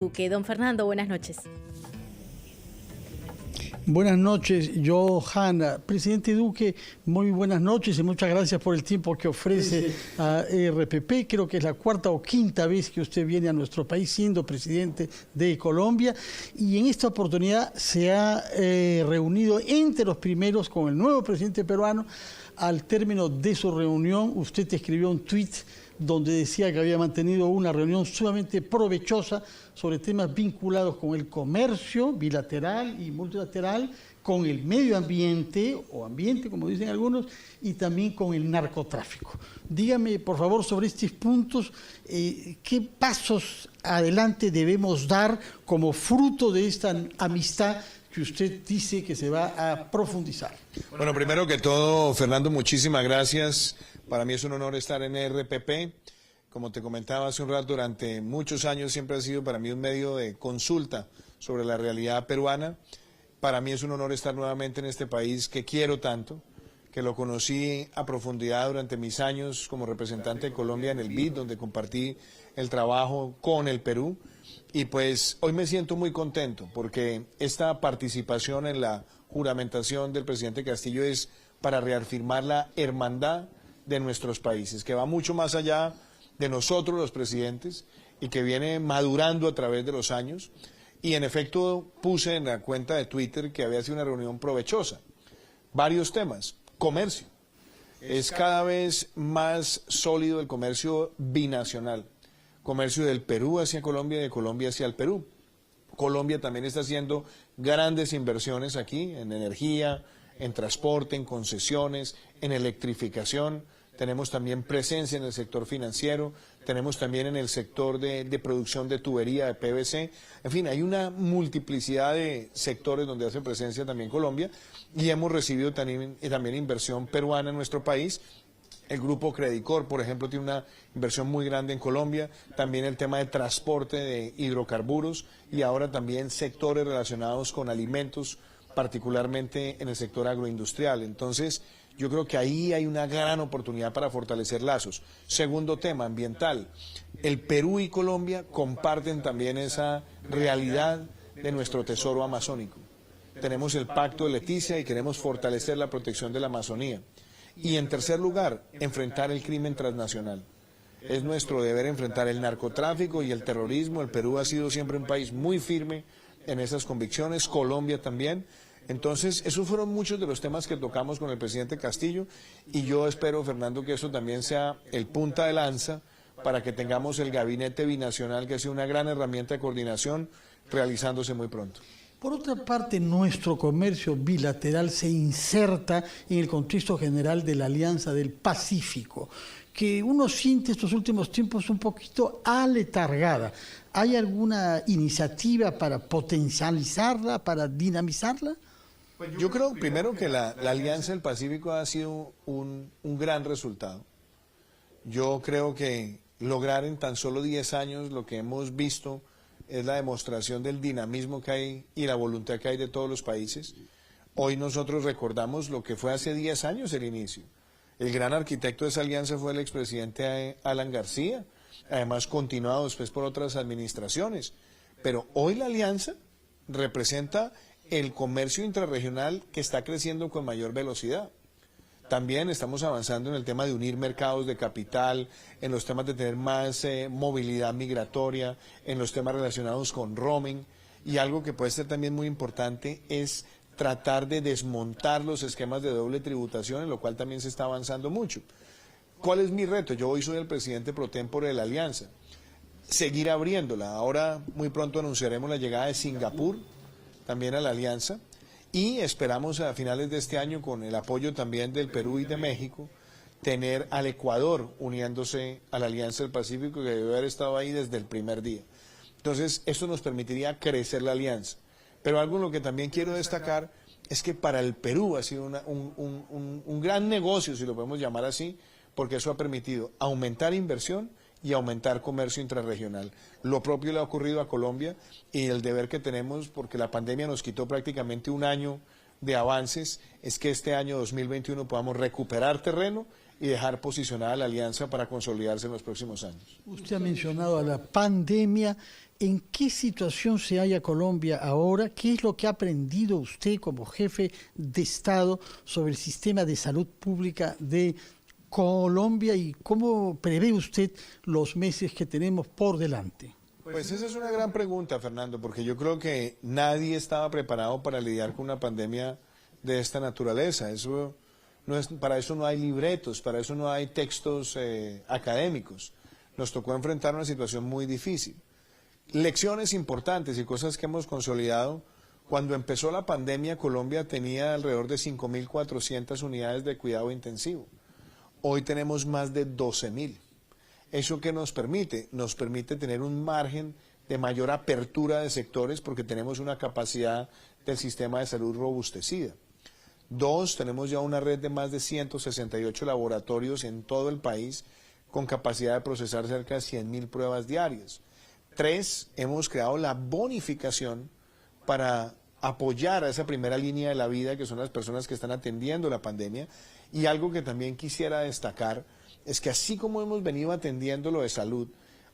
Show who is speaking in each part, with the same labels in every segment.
Speaker 1: Duque. Don Fernando, buenas noches.
Speaker 2: Buenas noches, Johanna. Presidente Duque, muy buenas noches y muchas gracias por el tiempo que ofrece a RPP. Creo que es la cuarta o quinta vez que usted viene a nuestro país siendo presidente de Colombia y en esta oportunidad se ha reunido entre los primeros con el nuevo presidente peruano. Al término de su reunión, usted escribió un tuit donde decía que había mantenido una reunión sumamente provechosa sobre temas vinculados con el comercio bilateral y multilateral, con el medio ambiente, o ambiente como dicen algunos, y también con el narcotráfico. Dígame, por favor, sobre estos puntos, ¿qué pasos adelante debemos dar como fruto de esta amistad que usted dice que se va a profundizar?
Speaker 3: Bueno, primero que todo, Fernando, muchísimas gracias. Para mí es un honor estar en RPP. Como te comentaba hace un rato, durante muchos años siempre ha sido para mí un medio de consulta sobre la realidad peruana. Para mí es un honor estar nuevamente en este país que quiero tanto, que lo conocí a profundidad durante mis años como representante de Colombia en el BID, donde compartí el trabajo con el Perú. Y pues hoy me siento muy contento porque esta participación en la juramentación del presidente Castillo es para reafirmar la hermandad de nuestros países, que va mucho más allá de nosotros los presidentes y que viene madurando a través de los años. Y en efecto puse en la cuenta de Twitter que había sido una reunión provechosa. Varios temas. Comercio. Es cada vez más sólido el comercio binacional. Comercio del Perú hacia Colombia y de Colombia hacia el Perú. Colombia también está haciendo grandes inversiones aquí en energía, en transporte, en concesiones, en electrificación. Tenemos también presencia en el sector financiero, tenemos también en el sector de producción de tubería, de PVC. En fin, hay una multiplicidad de sectores donde hace presencia también Colombia y hemos recibido también inversión peruana en nuestro país. El grupo Credicor, por ejemplo, tiene una inversión muy grande en Colombia, también el tema de transporte de hidrocarburos y ahora también sectores relacionados con alimentos, particularmente en el sector agroindustrial. Entonces, yo creo que ahí hay una gran oportunidad para fortalecer lazos. Segundo tema, ambiental. El Perú y Colombia comparten también esa realidad de nuestro tesoro amazónico. Tenemos el Pacto de Leticia y queremos fortalecer la protección de la Amazonía. Y en tercer lugar, enfrentar el crimen transnacional. Es nuestro deber enfrentar el narcotráfico y el terrorismo. El Perú ha sido siempre un país muy firme en esas convicciones, Colombia también. Entonces, esos fueron muchos de los temas que tocamos con el presidente Castillo y yo espero, Fernando, que eso también sea el punta de lanza para que tengamos el gabinete binacional, que sea una gran herramienta de coordinación, realizándose muy pronto.
Speaker 2: Por otra parte, nuestro comercio bilateral se inserta en el contexto general de la Alianza del Pacífico, que uno siente estos últimos tiempos un poquito aletargada. ¿Hay alguna iniciativa para potencializarla, para dinamizarla?
Speaker 3: Yo creo primero que la Alianza del Pacífico ha sido un gran resultado. Yo creo que lograr en tan solo 10 años lo que hemos visto es la demostración del dinamismo que hay y la voluntad que hay de todos los países. Hoy nosotros recordamos lo que fue hace 10 años el inicio. El gran arquitecto de esa alianza fue el expresidente Alan García, además continuado después por otras administraciones. Pero hoy la alianza representa el comercio intrarregional que está creciendo con mayor velocidad. También estamos avanzando en el tema de unir mercados de capital, en los temas de tener más movilidad migratoria, en los temas relacionados con roaming. Y algo que puede ser también muy importante es tratar de desmontar los esquemas de doble tributación, en lo cual también se está avanzando mucho. ¿Cuál es mi reto? Yo hoy soy el presidente pro tempore de la alianza. Seguir abriéndola. Ahora muy pronto anunciaremos la llegada de Singapur también a la alianza y esperamos a finales de este año, con el apoyo también del Perú y de México, tener al Ecuador uniéndose a la Alianza del Pacífico, que debe haber estado ahí desde el primer día. Entonces, esto nos permitiría crecer la alianza. Pero algo en lo que también quiero destacar es que para el Perú ha sido un gran negocio, si lo podemos llamar así, porque eso ha permitido aumentar inversión y aumentar comercio intrarregional. Lo propio le ha ocurrido a Colombia y el deber que tenemos, porque la pandemia nos quitó prácticamente un año de avances, es que este año 2021 podamos recuperar terreno y dejar posicionada la alianza para consolidarse en los próximos años.
Speaker 2: Usted ha mencionado a la pandemia. ¿En qué situación se halla Colombia ahora? ¿Qué es lo que ha aprendido usted como jefe de Estado sobre el sistema de salud pública de Colombia y cómo prevé usted los meses que tenemos por delante?
Speaker 3: Pues esa es una gran pregunta, Fernando, porque yo creo que nadie estaba preparado para lidiar con una pandemia de esta naturaleza. Para eso no hay libretos, para eso no hay textos académicos. Nos tocó enfrentar una situación muy difícil. Lecciones importantes y cosas que hemos consolidado. Cuando empezó la pandemia, Colombia tenía alrededor de 5.400 unidades de cuidado intensivo. Hoy tenemos más de 12.000. ¿Eso qué nos permite? Nos permite tener un margen de mayor apertura de sectores porque tenemos una capacidad del sistema de salud robustecida. Dos, tenemos ya una red de más de 168 laboratorios en todo el país con capacidad de procesar cerca de 100.000 pruebas diarias. Tres, hemos creado la bonificación para apoyar a esa primera línea de la vida, que son las personas que están atendiendo la pandemia. Y algo que también quisiera destacar es que así como hemos venido atendiendo lo de salud,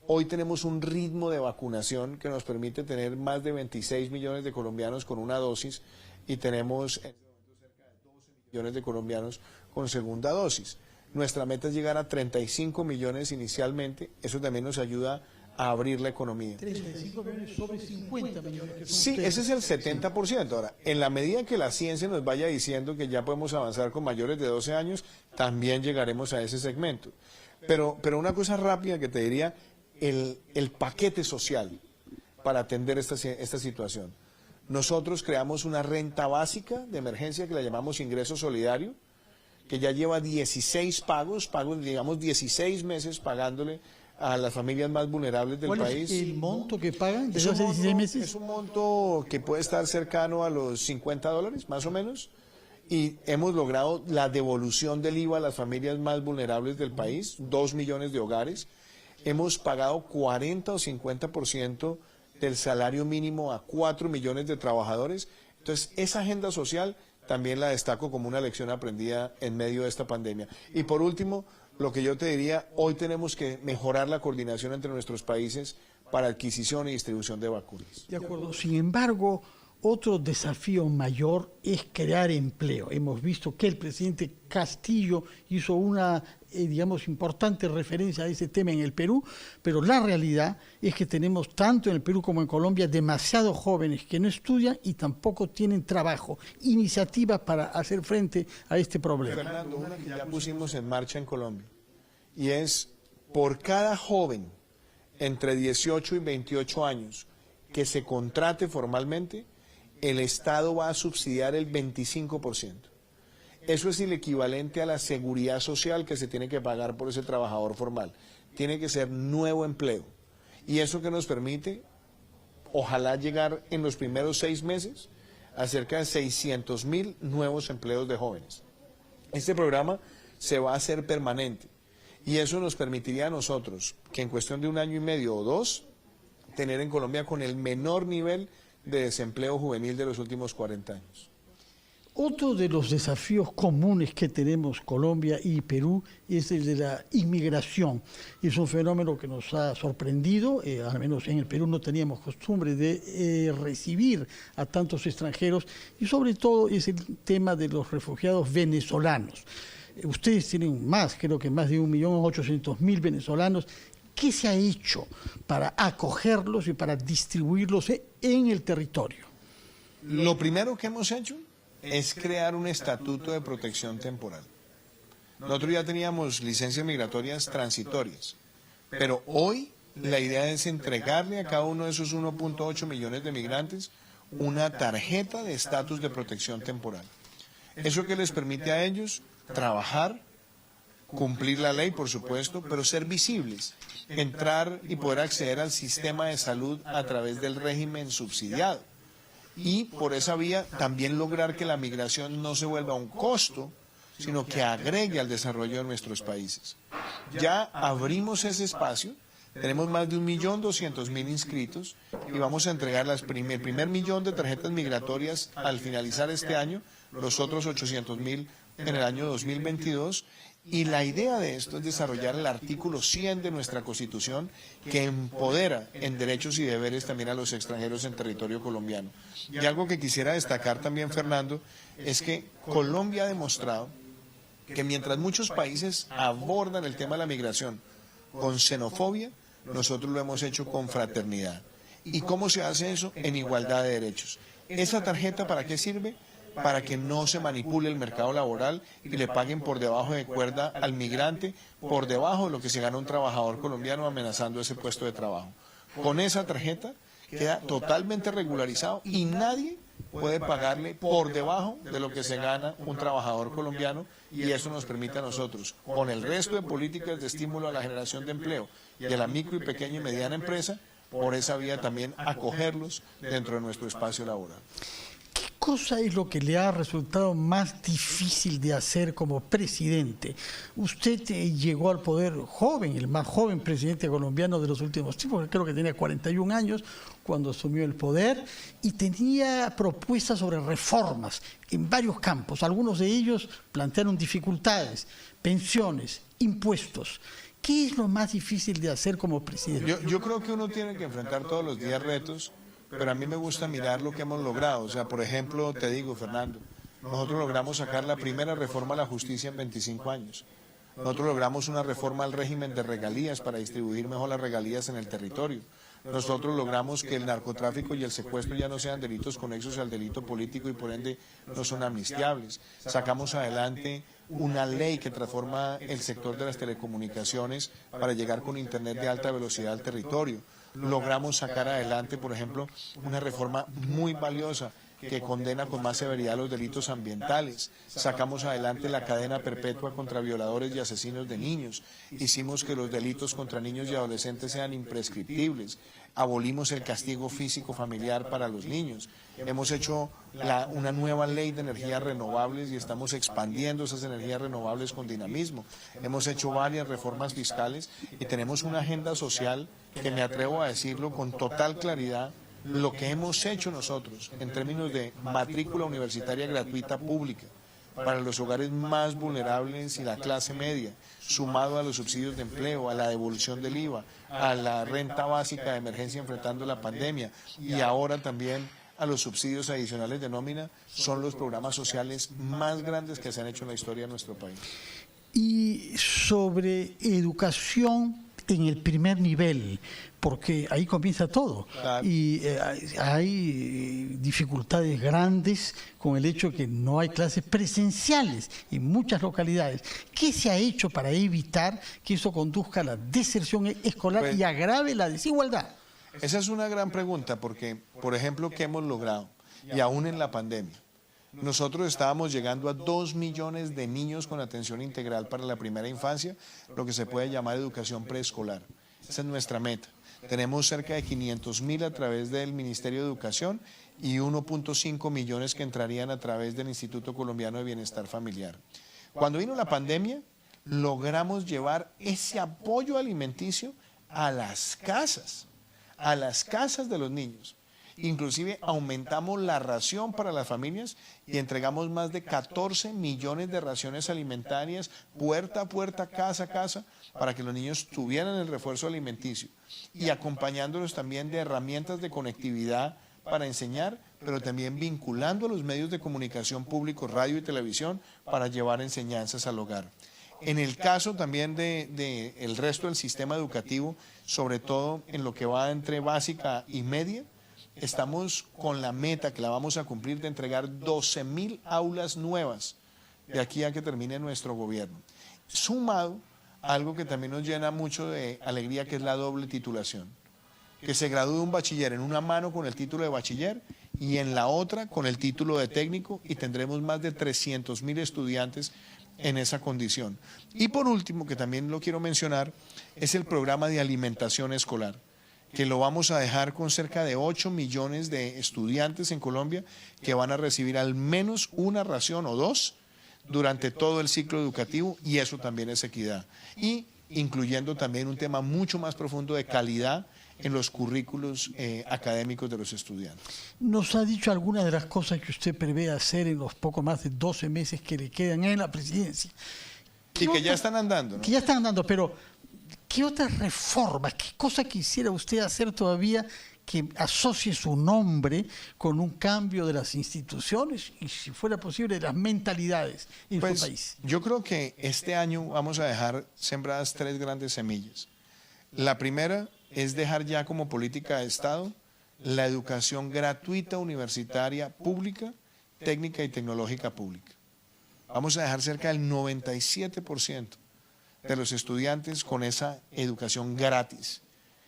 Speaker 3: hoy tenemos un ritmo de vacunación que nos permite tener más de 26 millones de colombianos con una dosis y tenemos en este momento cerca de 12 millones de colombianos con segunda dosis. Nuestra meta es llegar a 35 millones inicialmente, eso también nos ayuda a abrir la economía.
Speaker 2: 35 millones sobre 50 millones.
Speaker 3: Sí, ese es el 70%. Ahora, en la medida que la ciencia nos vaya diciendo que ya podemos avanzar con mayores de 12 años, también llegaremos a ese segmento. Pero una cosa rápida que te diría, el paquete social para atender esta situación. Nosotros creamos una renta básica de emergencia que la llamamos ingreso solidario, que ya lleva 16 pagos, digamos 16 meses pagándole a las familias más vulnerables del país.
Speaker 2: ¿Cuál es el monto que pagan desde hace 16 meses?
Speaker 3: Es un monto que puede estar cercano a los $50, más o menos, y hemos logrado la devolución del IVA a las familias más vulnerables del país, 2 millones de hogares. Hemos pagado 40 o 50% del salario mínimo a 4 millones de trabajadores. Entonces, esa agenda social también la destaco como una lección aprendida en medio de esta pandemia. Y por último, lo que yo te diría, hoy tenemos que mejorar la coordinación entre nuestros países para adquisición y distribución de vacunas.
Speaker 2: De acuerdo. Sin embargo, otro desafío mayor es crear empleo. Hemos visto que el presidente Castillo hizo una, digamos, importante referencia a ese tema en el Perú, pero la realidad es que tenemos tanto en el Perú como en Colombia demasiados jóvenes que no estudian y tampoco tienen trabajo, iniciativas para hacer frente a este problema.
Speaker 3: Fernando, una que ya pusimos en marcha en Colombia, y es por cada joven entre 18 y 28 años que se contrate formalmente, el Estado va a subsidiar el 25%. Eso es el equivalente a la seguridad social que se tiene que pagar por ese trabajador formal. Tiene que ser nuevo empleo. Y eso que nos permite, ojalá llegar en los primeros 6 meses a cerca de 600.000 nuevos empleos de jóvenes. Este programa se va a hacer permanente. Y eso nos permitiría a nosotros, que en cuestión de 1 año y medio o 2, tener en Colombia con el menor nivel de desempleo juvenil de los últimos 40 años.
Speaker 2: Otro de los desafíos comunes que tenemos Colombia y Perú es el de la inmigración. Es un fenómeno que nos ha sorprendido, al menos en el Perú no teníamos costumbre de recibir a tantos extranjeros, y sobre todo es el tema de los refugiados venezolanos. Ustedes tienen más, creo que más de 1.800.000 venezolanos. ¿Qué se ha hecho para acogerlos y para distribuirlos en el territorio?
Speaker 3: Lo primero que hemos hecho es crear un estatuto de protección temporal. Nosotros ya teníamos licencias migratorias transitorias, pero hoy la idea es entregarle a cada uno de esos 1.8 millones de migrantes una tarjeta de estatus de protección temporal. Eso que les permite a ellos trabajar, cumplir la ley, por supuesto, pero ser visibles, entrar y poder acceder al sistema de salud a través del régimen subsidiado. Y por esa vía también lograr que la migración no se vuelva un costo, sino que agregue al desarrollo de nuestros países. Ya abrimos ese espacio, tenemos más de 1.200.000 inscritos y vamos a entregar el primer 1.000.000 de tarjetas migratorias al finalizar este año, los otros 800.000 en el año 2022, Y la idea de esto es desarrollar el artículo 100 de nuestra Constitución, que empodera en derechos y deberes también a los extranjeros en territorio colombiano. Y algo que quisiera destacar también, Fernando, es que Colombia ha demostrado que mientras muchos países abordan el tema de la migración con xenofobia, nosotros lo hemos hecho con fraternidad. ¿Y cómo se hace eso? En igualdad de derechos. ¿Esa tarjeta para qué sirve? Para que no se manipule el mercado laboral y le paguen por debajo de cuerda al migrante, por debajo de lo que se gana un trabajador colombiano amenazando ese puesto de trabajo. Con esa tarjeta queda totalmente regularizado y nadie puede pagarle por debajo de lo que se gana un trabajador colombiano, y eso nos permite a nosotros, con el resto de políticas de estímulo a la generación de empleo y a la micro y pequeña y mediana empresa, por esa vía también acogerlos dentro de nuestro espacio laboral.
Speaker 2: ¿Qué cosa es lo que le ha resultado más difícil de hacer como presidente? Usted llegó al poder joven, el más joven presidente colombiano de los últimos tiempos, creo que tenía 41 años cuando asumió el poder, y tenía propuestas sobre reformas en varios campos. Algunos de ellos plantearon dificultades, pensiones, impuestos. ¿Qué es lo más difícil de hacer como presidente?
Speaker 3: Yo creo que uno tiene que enfrentar todos los días retos, pero a mí me gusta mirar lo que hemos logrado. O sea, por ejemplo, te digo, Fernando, nosotros logramos sacar la primera reforma a la justicia en 25 años. Nosotros logramos una reforma al régimen de regalías para distribuir mejor las regalías en el territorio. Nosotros logramos que el narcotráfico y el secuestro ya no sean delitos conexos al delito político y por ende no son amnistiables. Sacamos adelante una ley que transforma el sector de las telecomunicaciones para llegar con Internet de alta velocidad al territorio. Logramos sacar adelante, por ejemplo, una reforma muy valiosa que condena con más severidad los delitos ambientales. Sacamos adelante la cadena perpetua contra violadores y asesinos de niños. Hicimos que los delitos contra niños y adolescentes sean imprescriptibles. Abolimos el castigo físico familiar para los niños. Hemos hecho una nueva ley de energías renovables y estamos expandiendo esas energías renovables con dinamismo. Hemos hecho varias reformas fiscales y tenemos una agenda social que, me atrevo a decirlo con total claridad, lo que hemos hecho nosotros en términos de matrícula universitaria gratuita pública para los hogares más vulnerables y la clase media, sumado a los subsidios de empleo, a la devolución del IVA, a la renta básica de emergencia enfrentando la pandemia y ahora también a los subsidios adicionales de nómina, son los programas sociales más grandes que se han hecho en la historia de nuestro país.
Speaker 2: Y sobre educación en el primer nivel, porque ahí comienza todo. Claro. Y hay dificultades grandes con el hecho que no hay clases presenciales en muchas localidades. ¿Qué se ha hecho para evitar que eso conduzca a la deserción escolar y agrave la desigualdad?
Speaker 3: Esa es una gran pregunta porque, por ejemplo, ¿qué hemos logrado? Y aún en la pandemia. Nosotros estábamos llegando a 2 millones de niños con atención integral para la primera infancia, lo que se puede llamar educación preescolar. Esa es nuestra meta. Tenemos cerca de 500.000 a través del Ministerio de Educación y 1.5 millones que entrarían a través del Instituto Colombiano de Bienestar Familiar. Cuando vino la pandemia, logramos llevar ese apoyo alimenticio a las casas de los niños. Inclusive aumentamos la ración para las familias y entregamos más de 14 millones de raciones alimentarias puerta a puerta, casa a casa, para que los niños tuvieran el refuerzo alimenticio y acompañándolos también de herramientas de conectividad para enseñar, pero también vinculando a los medios de comunicación públicos, radio y televisión, para llevar enseñanzas al hogar. En el caso también del resto del sistema educativo, sobre todo en lo que va entre básica y media, estamos con la meta que la vamos a cumplir de entregar 12.000 aulas nuevas de aquí a que termine nuestro gobierno. Sumado a algo que también nos llena mucho de alegría, que es la doble titulación. Que se gradúe un bachiller en una mano con el título de bachiller y en la otra con el título de técnico, y tendremos más de 300.000 estudiantes en esa condición. Y por último, que también lo quiero mencionar, es el programa de alimentación escolar, que lo vamos a dejar con cerca de 8 millones de estudiantes en Colombia que van a recibir al menos una ración o dos durante todo el ciclo educativo, y eso también es equidad. Y incluyendo también un tema mucho más profundo de calidad en los currículos académicos de los estudiantes.
Speaker 2: ¿Nos ha dicho algunas de las cosas que usted prevé hacer en los poco más de 12 meses que le quedan en la presidencia?
Speaker 3: Y que ya están andando, ¿no?
Speaker 2: Que ya están andando, pero ¿qué otras reformas, qué cosa quisiera usted hacer todavía que asocie su nombre con un cambio de las instituciones y, si fuera posible, de las mentalidades en su país?
Speaker 3: Yo creo que este año vamos a dejar sembradas 3 grandes semillas. La primera es dejar ya como política de Estado la educación gratuita universitaria pública, técnica y tecnológica pública. Vamos a dejar cerca del 97% de los estudiantes con esa educación gratis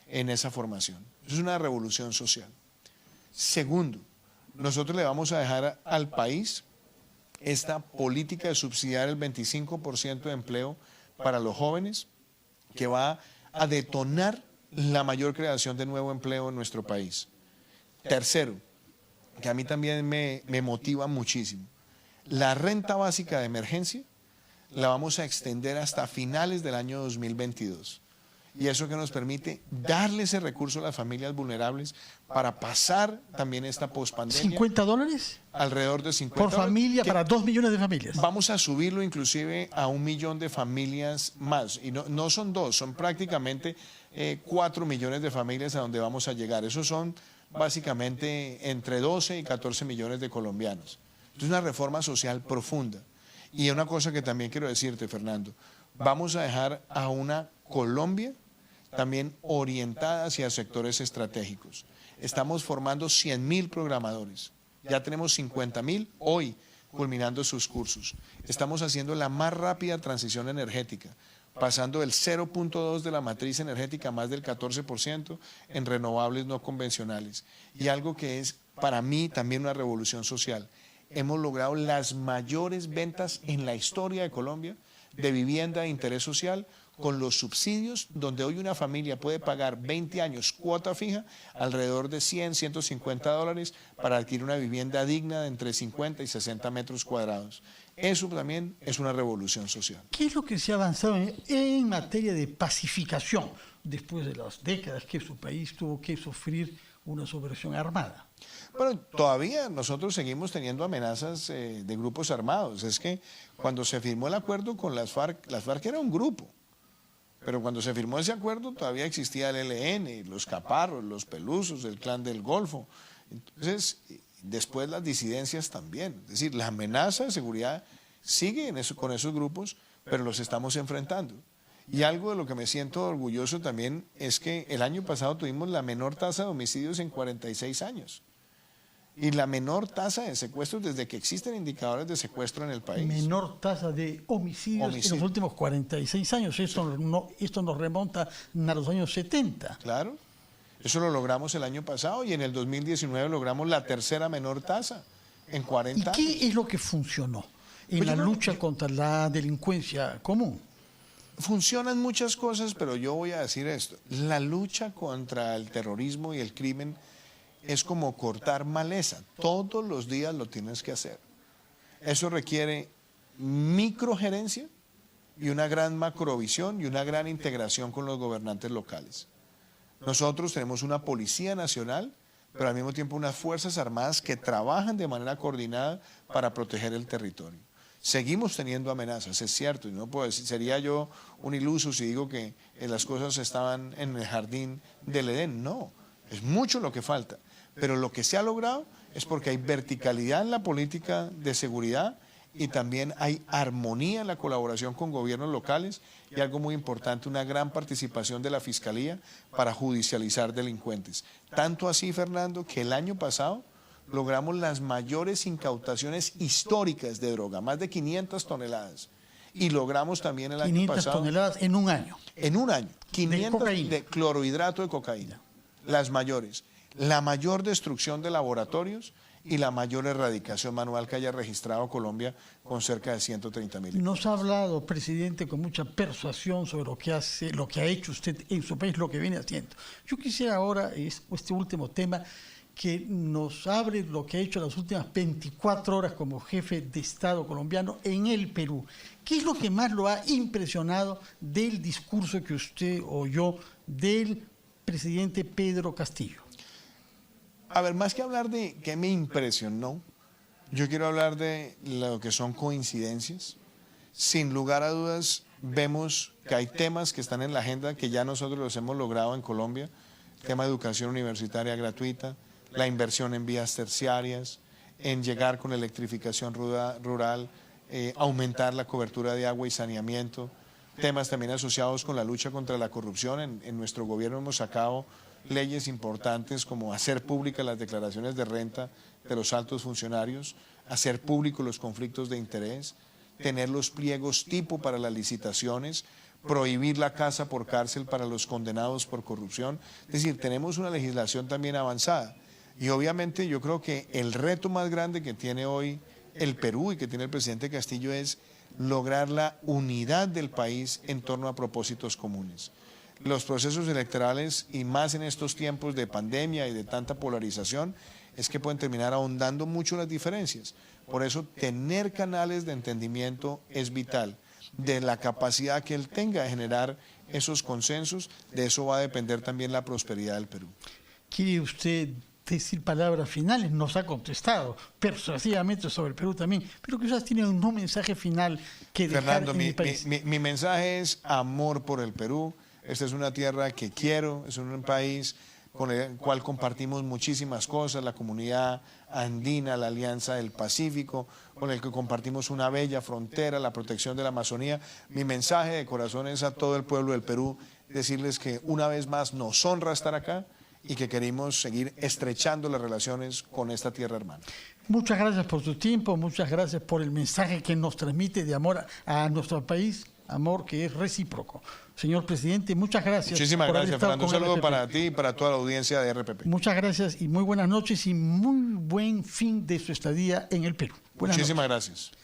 Speaker 3: en esa formación. Eso es una revolución social. Segundo, nosotros le vamos a dejar al país esta política de subsidiar el 25% de empleo para los jóvenes, que va a detonar la mayor creación de nuevo empleo en nuestro país. Tercero, que a mí también me motiva muchísimo, la renta básica de emergencia la vamos a extender hasta finales del año 2022. Y eso que nos permite darle ese recurso a las familias vulnerables para pasar también esta pospandemia.
Speaker 2: ¿$50?
Speaker 3: Alrededor de 50
Speaker 2: por familia, para 2 millones de familias.
Speaker 3: Vamos a subirlo inclusive a 1 millón de familias más. Y no son 2, son prácticamente 4 millones de familias a donde vamos a llegar. Esos son básicamente entre 12 y 14 millones de colombianos. Es una reforma social profunda. Y una cosa que también quiero decirte, Fernando, vamos a dejar a una Colombia también orientada hacia sectores estratégicos. Estamos formando 100.000 programadores. Ya tenemos 50.000 hoy culminando sus cursos. Estamos haciendo la más rápida transición energética, pasando del 0.2 de la matriz energética a más del 14% en renovables no convencionales. Y algo que es para mí también una revolución social. Hemos logrado las mayores ventas en la historia de Colombia de vivienda de interés social, con los subsidios, donde hoy una familia puede pagar 20 años cuota fija, alrededor de 100, $150 para adquirir una vivienda digna de entre 50 y 60 metros cuadrados. Eso también es una revolución social.
Speaker 2: ¿Qué es lo que se ha avanzado en materia de pacificación después de las décadas que su país tuvo que sufrir una subversión armada?
Speaker 3: Bueno, todavía nosotros seguimos teniendo amenazas de grupos armados. Es que cuando se firmó el acuerdo con las FARC era un grupo. Pero cuando se firmó ese acuerdo todavía existía el ELN, los Caparros, los Pelusos, el Clan del Golfo. Entonces, después las disidencias también. Es decir, la amenaza de seguridad sigue con esos grupos, pero los estamos enfrentando. Y algo de lo que me siento orgulloso también es que el año pasado tuvimos la menor tasa de homicidios en 46 años. Y la menor tasa de secuestros desde que existen indicadores de secuestro en el país.
Speaker 2: Menor tasa de homicidios en los últimos 46 años. Esto nos remonta a los años 70.
Speaker 3: Claro, eso lo logramos el año pasado y en el 2019 logramos la tercera menor tasa en 40 años.
Speaker 2: ¿Y qué es lo que funcionó en la lucha contra la delincuencia común?
Speaker 3: Funcionan muchas cosas, pero yo voy a decir esto. La lucha contra el terrorismo y el crimen es como cortar maleza. Todos los días lo tienes que hacer. Eso requiere microgerencia y una gran macrovisión y una gran integración con los gobernantes locales. Nosotros tenemos una Policía Nacional, pero al mismo tiempo unas Fuerzas Armadas que trabajan de manera coordinada para proteger el territorio. Seguimos teniendo amenazas, es cierto, y no puedo decir, sería yo un iluso si digo que las cosas estaban en el jardín del Edén. No, es mucho lo que falta. Pero lo que se ha logrado es porque hay verticalidad en la política de seguridad y también hay armonía en la colaboración con gobiernos locales y algo muy importante, una gran participación de la Fiscalía para judicializar delincuentes. Tanto así, Fernando, que el año pasado logramos las mayores incautaciones históricas de droga, más de 500 toneladas. Y logramos también el año pasado...
Speaker 2: 500 toneladas en un año.
Speaker 3: En un año. 500 de clorhidrato de cocaína, las mayores. La mayor destrucción de laboratorios y la mayor erradicación manual que haya registrado Colombia con cerca de 130.000.
Speaker 2: Nos ha hablado, presidente, con mucha persuasión sobre lo que ha hecho usted en su país, lo que viene haciendo. Yo quisiera ahora, este último tema, que nos abre lo que ha hecho las últimas 24 horas como jefe de Estado colombiano en el Perú. ¿Qué es lo que más lo ha impresionado del discurso que usted oyó del presidente Pedro Castillo?
Speaker 3: A ver, más que hablar de qué me impresionó, yo quiero hablar de lo que son coincidencias. sin lugar a dudas, vemos que hay temas que están en la agenda que ya nosotros los hemos logrado en Colombia, el tema de educación universitaria gratuita, la inversión en vías terciarias, en llegar con electrificación rural, aumentar la cobertura de agua y saneamiento, temas también asociados con la lucha contra la corrupción. En nuestro gobierno hemos sacado leyes importantes como hacer públicas las declaraciones de renta de los altos funcionarios, hacer públicos los conflictos de interés, tener los pliegos tipo para las licitaciones, prohibir la casa por cárcel para los condenados por corrupción. Es decir, tenemos una legislación también avanzada. Y obviamente yo creo que el reto más grande que tiene hoy el Perú y que tiene el presidente Castillo es lograr la unidad del país en torno a propósitos comunes. Los procesos electorales, y más en estos tiempos de pandemia y de tanta polarización, es que pueden terminar ahondando mucho las diferencias. Por eso, tener canales de entendimiento es vital. De la capacidad que él tenga de generar esos consensos, de eso va a depender también la prosperidad del Perú.
Speaker 2: ¿Quiere usted decir palabras finales? Nos ha contestado persuasivamente sobre el Perú también, pero quizás tiene un mensaje final que dejar
Speaker 3: Fernando,
Speaker 2: en el país.
Speaker 3: mi mensaje es amor por el Perú. Esta es una tierra que quiero, es un país con el cual compartimos muchísimas cosas, la comunidad andina, la Alianza del Pacífico, con el que compartimos una bella frontera, la protección de la Amazonía. Mi mensaje de corazón es a todo el pueblo del Perú, decirles que una vez más nos honra estar acá y que queremos seguir estrechando las relaciones con esta tierra hermana.
Speaker 2: Muchas gracias por su tiempo, muchas gracias por el mensaje que nos transmite de amor a nuestro país, amor que es recíproco. Señor presidente, muchas gracias.
Speaker 3: Muchísimas gracias, Fernando. Un saludo para ti y para toda la audiencia de RPP.
Speaker 2: Muchas gracias y muy buenas noches y muy buen fin de su estadía en el Perú.
Speaker 3: Muchísimas gracias.